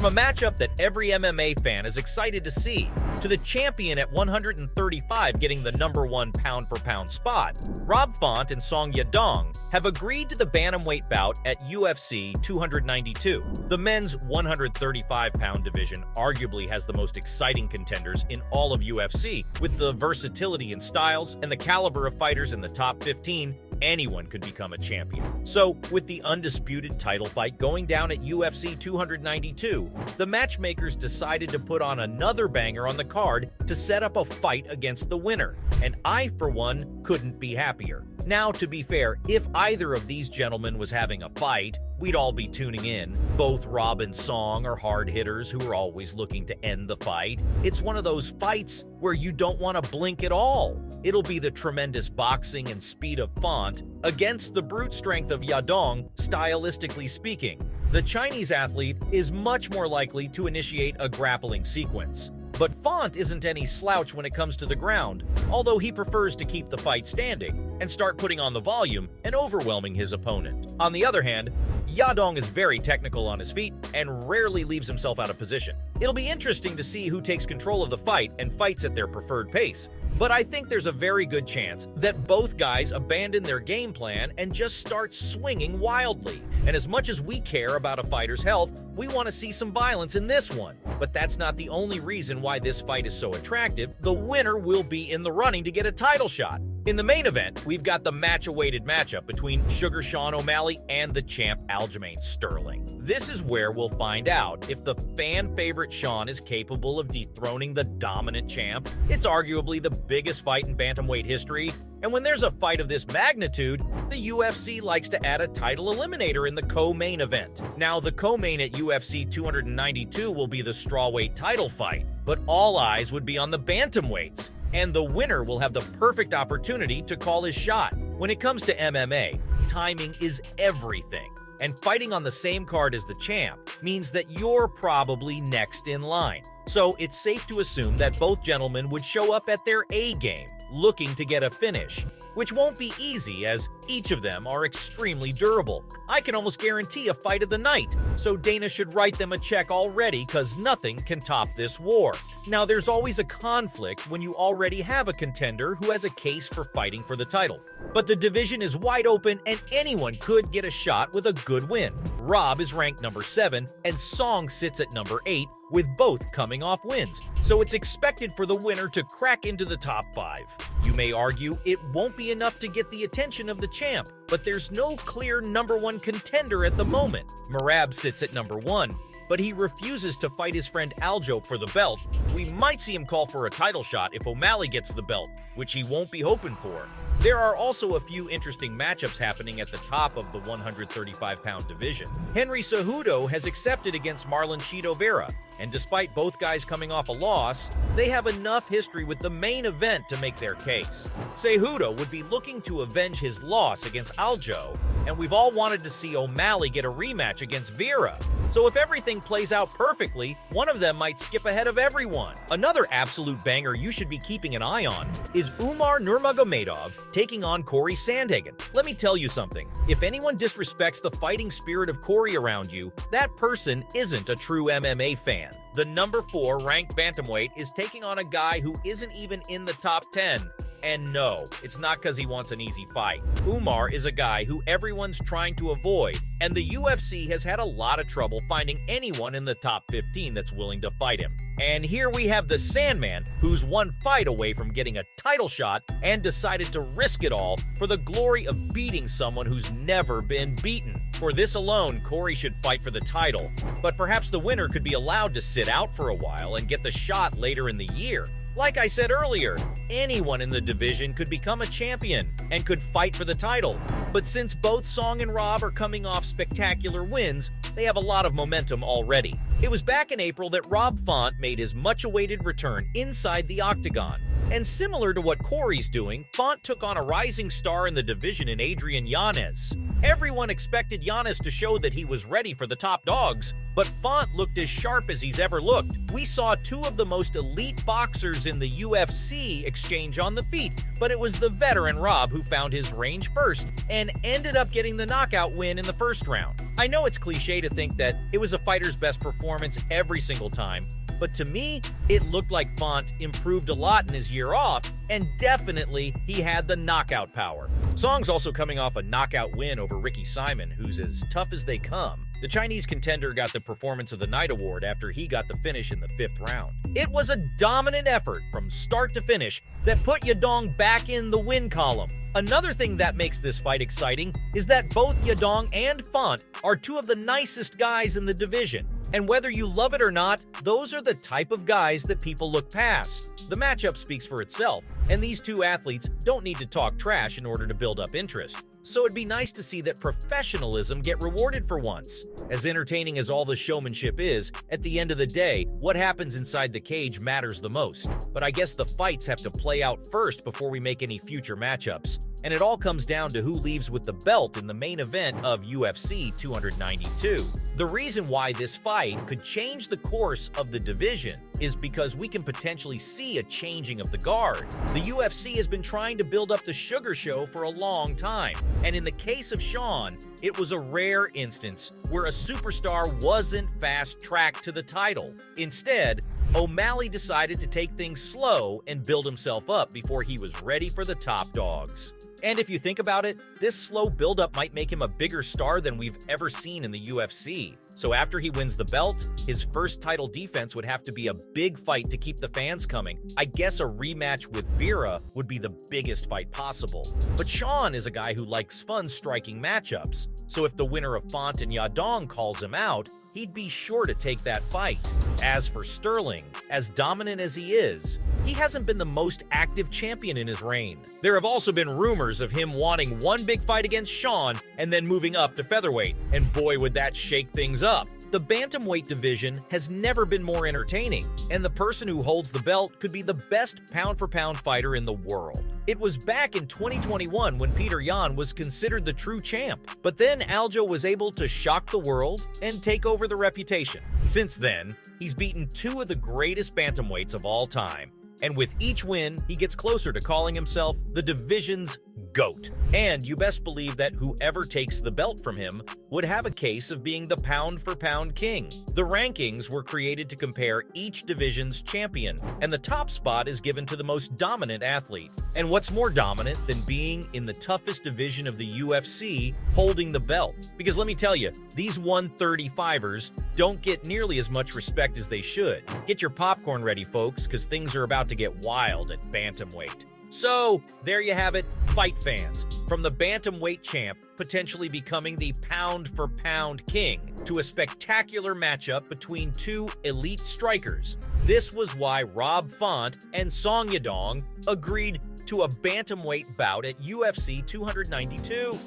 a matchup that every MMA fan is excited to see, to the champion at 135 getting the #1 pound-for-pound spot, Rob Font and Song Yadong have agreed to the Bantamweight bout at UFC 292. The men's 135-pound division arguably has the most exciting contenders in all of UFC. With the versatility in styles and the caliber of fighters in the top 15, anyone could become a champion. So, with the undisputed title fight going down at UFC 292, the matchmakers decided to put on another banger on the card to set up a fight against the winner, and I, for one, couldn't be happier. Now, to be fair, if either of these gentlemen was having a fight, we'd all be tuning in. Both Rob and Song are hard hitters who are always looking to end the fight. It's one of those fights where you don't want to blink at all. It'll be the tremendous boxing and speed of Font against the brute strength of Yadong, stylistically speaking. The Chinese athlete is much more likely to initiate a grappling sequence. But Font isn't any slouch when it comes to the ground, although he prefers to keep the fight standing and start putting on the volume and overwhelming his opponent. On the other hand, Yadong is very technical on his feet and rarely leaves himself out of position. It'll be interesting to see who takes control of the fight and fights at their preferred pace. But I think there's a very good chance that both guys abandon their game plan and just start swinging wildly. And as much as we care about a fighter's health, we want to see some violence in this one. But that's not the only reason why this fight is so attractive. The winner will be in the running to get a title shot. In the main event, we've got the match-awaited matchup between Sugar Sean O'Malley and the champ Aljamain Sterling. This is where we'll find out if the fan-favorite Sean is capable of dethroning the dominant champ. It's arguably the biggest fight in bantamweight history, and when there's a fight of this magnitude, the UFC likes to add a title eliminator in the co-main event. Now, the co-main at UFC 292 will be the strawweight title fight, but all eyes would be on the bantamweights, and the winner will have the perfect opportunity to call his shot. When it comes to MMA, timing is everything, and fighting on the same card as the champ means that you're probably next in line. So it's safe to assume that both gentlemen would show up at their A game, looking to get a finish, which won't be easy as each of them are extremely durable. I can almost guarantee a fight of the night, so Dana should write them a check already cause nothing can top this war. Now, there's always a conflict when you already have a contender who has a case for fighting for the title. But the division is wide open and anyone could get a shot with a good win. Rob is ranked number 7 and Song sits at number 8, with both coming off wins, so it's expected for the winner to crack into the top 5. You may argue it won't be enough to get the attention of the champ, but there's no clear #1 contender at the moment. Merab sits at number 1, but he refuses to fight his friend Aljo for the belt. We might see him call for a title shot if O'Malley gets the belt, which he won't be hoping for. There are also a few interesting matchups happening at the top of the 135-pound division. Henry Cejudo has accepted against Marlon Chito Vera, and despite both guys coming off a loss, they have enough history with the main event to make their case. Cejudo would be looking to avenge his loss against Aljo, and we've all wanted to see O'Malley get a rematch against Vera. So if everything plays out perfectly, one of them might skip ahead of everyone. Another absolute banger you should be keeping an eye on is Umar Nurmagomedov taking on Corey Sandhagen. Let me tell you something. If anyone disrespects the fighting spirit of Corey around you, that person isn't a true MMA fan. The number 4 ranked bantamweight is taking on a guy who isn't even in the top 10. And no, it's not because he wants an easy fight. Umar is a guy who everyone's trying to avoid, and the UFC has had a lot of trouble finding anyone in the top 15 that's willing to fight him. And here we have the Sandman, who's one fight away from getting a title shot and decided to risk it all for the glory of beating someone who's never been beaten. For this alone, Corey should fight for the title, but perhaps the winner could be allowed to sit out for a while and get the shot later in the year. Like I said earlier, anyone in the division could become a champion and could fight for the title. But since both Song and Rob are coming off spectacular wins, they have a lot of momentum already. It was back in April that Rob Font made his much-awaited return inside the octagon. And similar to what Corey's doing, Font took on a rising star in the division in Adrian Yanez. Everyone expected Yanez to show that he was ready for the top dogs, but Font looked as sharp as he's ever looked. We saw two of the most elite boxers in the UFC exchange on the feet, but it was the veteran Rob who found his range first and ended up getting the knockout win in the first round. I know it's cliche to think that it was a fighter's best performance every single time, but to me, it looked like Font improved a lot in his year off, and definitely he had the knockout power. Song's also coming off a knockout win over Ricky Simon, who's as tough as they come. The Chinese contender got the Performance of the Night award after he got the finish in the 5th round. It was a dominant effort from start to finish that put Yadong back in the win column. Another thing that makes this fight exciting is that both Yadong and Font are two of the nicest guys in the division. And whether you love it or not, those are the type of guys that people look past. The matchup speaks for itself, and these two athletes don't need to talk trash in order to build up interest. So it'd be nice to see that professionalism get rewarded for once. As entertaining as all the showmanship is, at the end of the day, what happens inside the cage matters the most. But I guess the fights have to play out first before we make any future matchups. And it all comes down to who leaves with the belt in the main event of UFC 292. The reason why this fight could change the course of the division is because we can potentially see a changing of the guard. The UFC has been trying to build up the sugar show for a long time, and in the case of Sean, it was a rare instance where a superstar wasn't fast-tracked to the title. Instead, O'Malley decided to take things slow and build himself up before he was ready for the top dogs. And if you think about it, this slow buildup might make him a bigger star than we've ever seen in the UFC. So after he wins the belt, his first title defense would have to be a big fight to keep the fans coming. I guess a rematch with Vera would be the biggest fight possible. But Sean is a guy who likes fun striking matchups, so if the winner of Font and Yadong calls him out, he'd be sure to take that fight. As for Sterling, as dominant as he is, he hasn't been the most active champion in his reign. There have also been rumors of him wanting one big fight against Sean and then moving up to featherweight, and boy would that shake things up. The bantamweight division has never been more entertaining, and the person who holds the belt could be the best pound-for-pound fighter in the world. It was back in 2021 when Peter Yan was considered the true champ, but then Aljo was able to shock the world and take over the reputation. Since then, he's beaten two of the greatest bantamweights of all time, and with each win, he gets closer to calling himself the division's GOAT. And you best believe that whoever takes the belt from him would have a case of being the pound-for-pound king. The rankings were created to compare each division's champion, and the top spot is given to the most dominant athlete. And what's more dominant than being in the toughest division of the UFC holding the belt? Because let me tell you, these 135ers don't get nearly as much respect as they should. Get your popcorn ready, folks, because things are about to get wild at bantamweight. So, there you have it, fight fans. From the bantamweight champ potentially becoming the pound-for-pound king to a spectacular matchup between two elite strikers. This was why Rob Font and Song Yadong agreed to a bantamweight bout at UFC 292.